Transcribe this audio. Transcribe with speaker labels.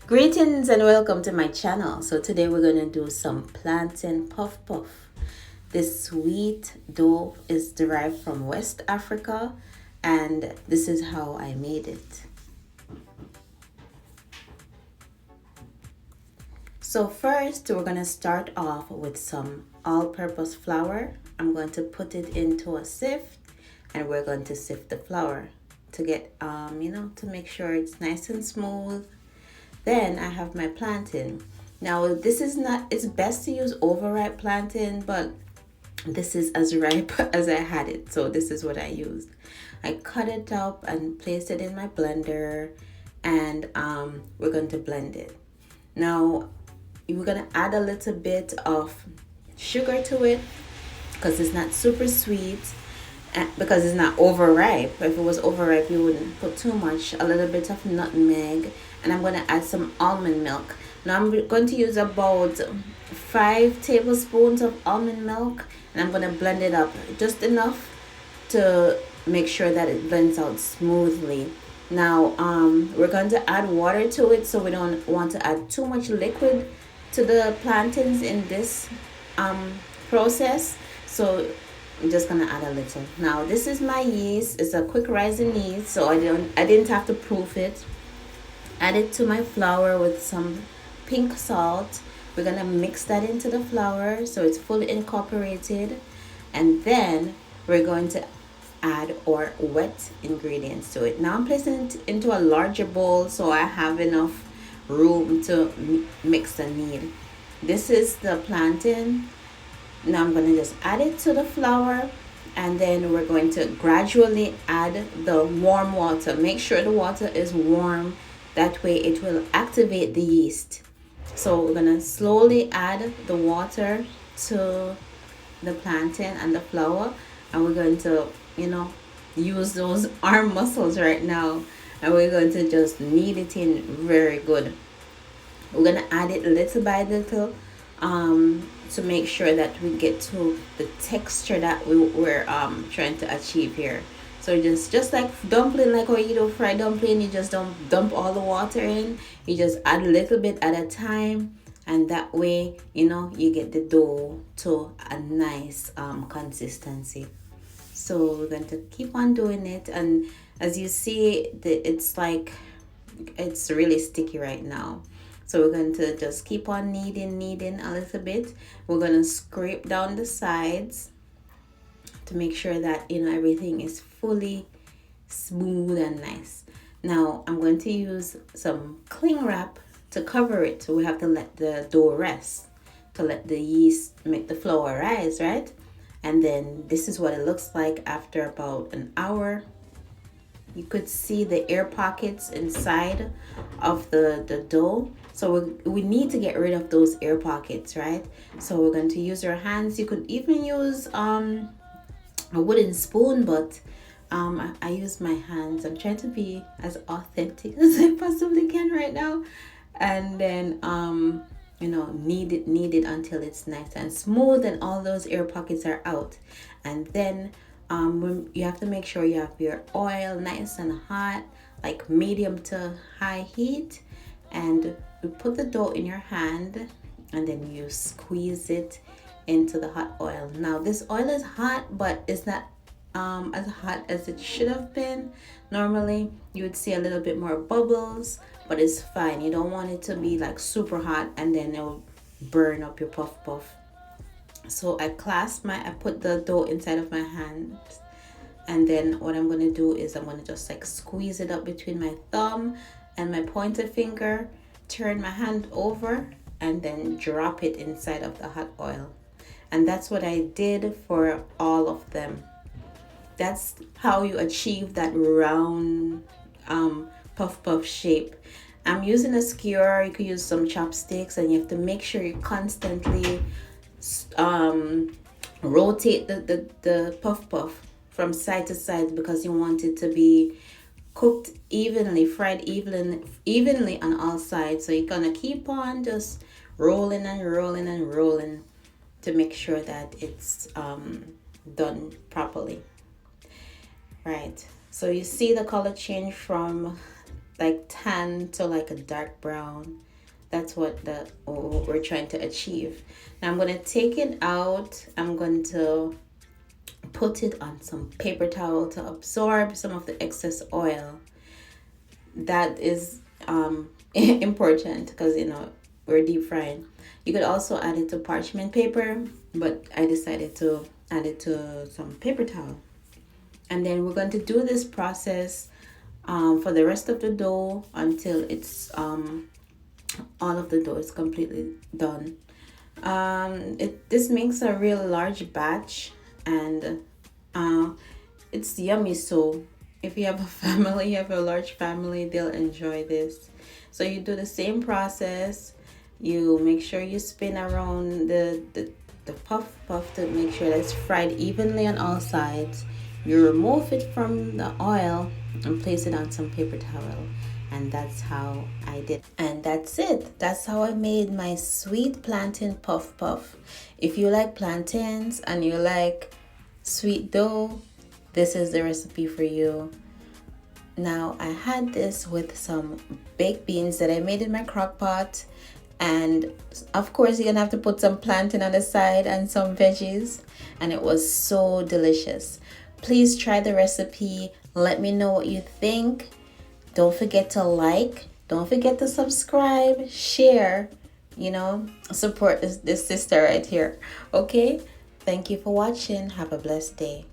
Speaker 1: Greetings and welcome to my channel. So today we're going to do some plantain puff puff. This sweet dough is derived from West Africa and this is how I made it. So first we're going to start off with some all-purpose flour. I'm going to put it into a sift and we're going to sift the flour to get to make sure it's nice and smooth. Then I have my plantain. Now this is not, it's best to use overripe plantain, but this is as ripe as I had it. So this is what I used. I cut it up and placed it in my blender and we're going to blend it. Now we're going to add a little bit of sugar to it because it's not super sweet and because it's not overripe. If it was overripe, you wouldn't put too much. A little bit of nutmeg, and I'm going to add some almond milk. Now I'm going to use about 5 tablespoons of almond milk, and I'm going to blend it up just enough to make sure that it blends out smoothly. Now we're going to add water to it, so we don't want to add too much liquid to the plantains in this process. So I'm just gonna add a little. Now this is my yeast. It's a quick rising yeast, so I didn't have to proof it. Add it to my flour with some pink salt. We're gonna mix that into the flour so it's fully incorporated, and then we're going to add our wet ingredients to it. Now I'm placing it into a larger bowl so I have enough room to mix and knead. This is the plantain. Now I'm going to just add it to the flour, and then we're going to gradually add the warm water. Make sure the water is warm, that way it will activate the yeast. So we're going to slowly add the water to the plantain and the flour, and we're going to use those arm muscles right now, and we're going to just knead it in very good. We're going to add it little by little to make sure that we get to the texture that we're trying to achieve here. So just like dumpling, like how you do fried dumpling, you just don't dump all the water in, you just add a little bit at a time, and that way you get the dough to a nice consistency. So we're going to keep on doing it, and as you see, it's really sticky right now. So we're going to just keep on kneading a little bit. We're going to scrape down the sides to make sure that everything is fully smooth and nice. Now I'm going to use some cling wrap to cover it. So we have to let the dough rest to let the yeast make the flour rise, right? And then this is what it looks like after about an hour. You could see the air pockets inside of the dough. So we need to get rid of those air pockets, right? So we're going to use our hands. You could even use a wooden spoon, but I use my hands. I'm trying to be as authentic as I possibly can right now. And then knead it until it's nice and smooth and all those air pockets are out. And then you have to make sure you have your oil nice and hot, like medium to high heat, and you put the dough in your hand and then you squeeze it into the hot oil. Now this oil is hot, but it's not as hot as it should have been. Normally you would see a little bit more bubbles, but it's fine. You don't want it to be like super hot and then it'll burn up your puff puff. So I put the dough inside of my hand, and then what I'm going to do is I'm going to just like squeeze it up between my thumb and my pointer finger, turn my hand over, and then drop it inside of the hot oil. And that's what I did for all of them. That's how you achieve that round puff puff shape. I'm using a skewer. You could use some chopsticks, and you have to make sure you constantly rotate the puff puff from side to side, because you want it to be cooked evenly, fried evenly on all sides. So you're gonna keep on just rolling and rolling and rolling to make sure that it's done properly. Right, so you see the color change from like tan to like a dark brown. That's what we're trying to achieve. Now I'm going to take it out. I'm going to put it on some paper towel to absorb some of the excess oil. That is important because we're deep frying. You could also add it to parchment paper, but I decided to add it to some paper towel. And then we're going to do this process for the rest of the dough until it's all of the dough is completely done. This makes a real large batch, and it's yummy. So if you have a family, you have a large family, they'll enjoy this. So you do the same process. You make sure you spin around the puff to make sure that it's fried evenly on all sides. You remove it from the oil and place it on some paper towel. And that's how I did. And that's it. That's how I made my sweet plantain puff. If you like plantains and you like sweet dough, this is the recipe for you. Now I had this with some baked beans that I made in my crock pot. And of course you're gonna have to put some plantain on the side and some veggies. And it was so delicious. Please try the recipe. Let me know what you think. Don't forget to like. Don't forget to subscribe, share, support this sister right here. Okay? Thank you for watching. Have a blessed day.